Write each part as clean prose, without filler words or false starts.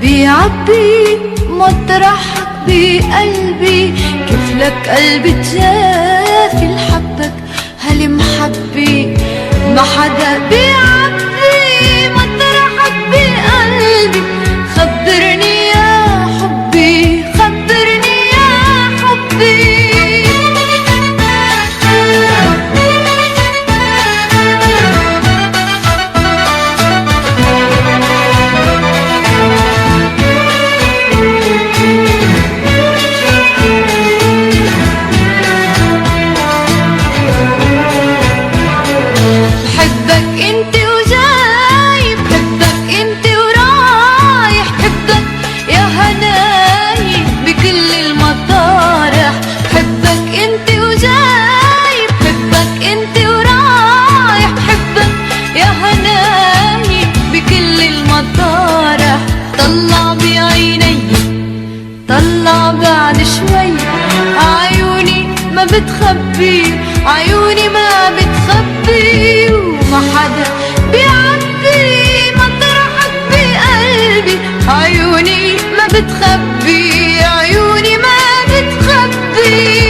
بيعبي مطرحك بقلبي، كيف لك قلبي جافي لحبك هالمحبي. ما حدا بيعبي مطرحك بقلبي، خبرني يا حبي، خبرني يا حبي. طلع بعيني، طلع بعد شوي، عيوني ما بتخبي، عيوني ما بتخبي. وما حدا بيعبي مطرحك بقلبي، عيوني ما بتخبي، عيوني ما بتخبي.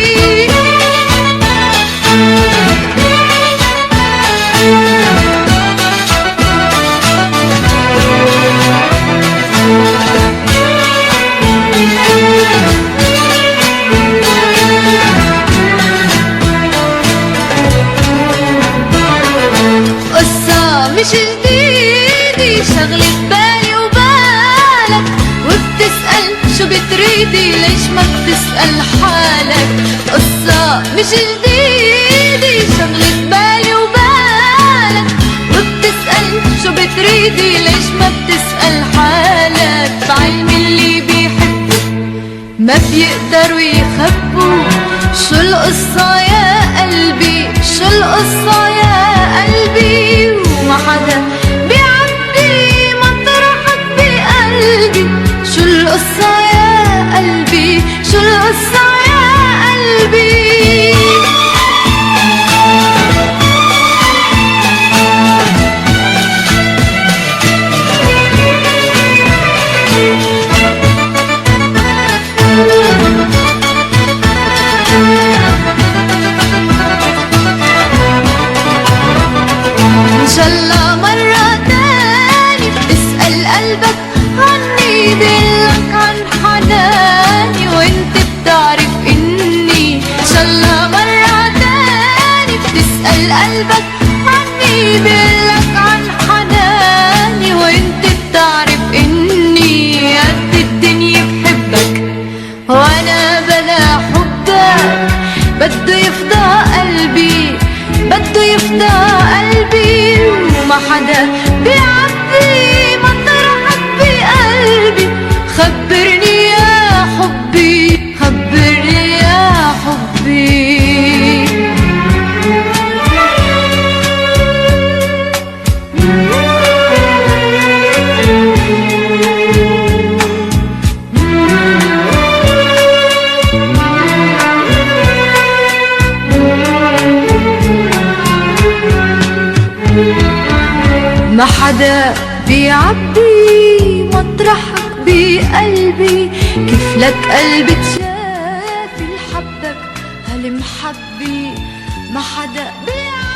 مش جديدي شغلة بالي وبالك، وبتسأل شو بتريدي ليش ما بتسأل حالك. قصة مش جديدي شغلة بالي وبالك، وبتسأل شو بتريدي ليش ما بتسأل حالك. بعلم اللي بيحبوا ما بيقدروا يخبوا، شو القصة يا قلبي، شو القصة يا قلبي. وما حدا بيعبي مطرحك بقلبي، شو القصة يا قلبي، شو القصة يا قلبي. إن شاء الله مرة تاني اسأل قلبك عني، دلك عن حناني وانت بتعرف إني. إن شاء الله مرة تاني بتسأل قلبك عني، دلك عن حناني وانت بتعرف إني. قد الدنيا بحبك وانا بلا حبك، بده يفضى قلبي، بده يفضى قلبي. وما حدا بيعبي مطرحك بقلبي، خبرني يا حبي، خبرني يا حبي. ما حدا بيعبي مطرحك بقلبي، كيف لك قلبي تشافي لحبك هالمحبي. ما حدا بيعبي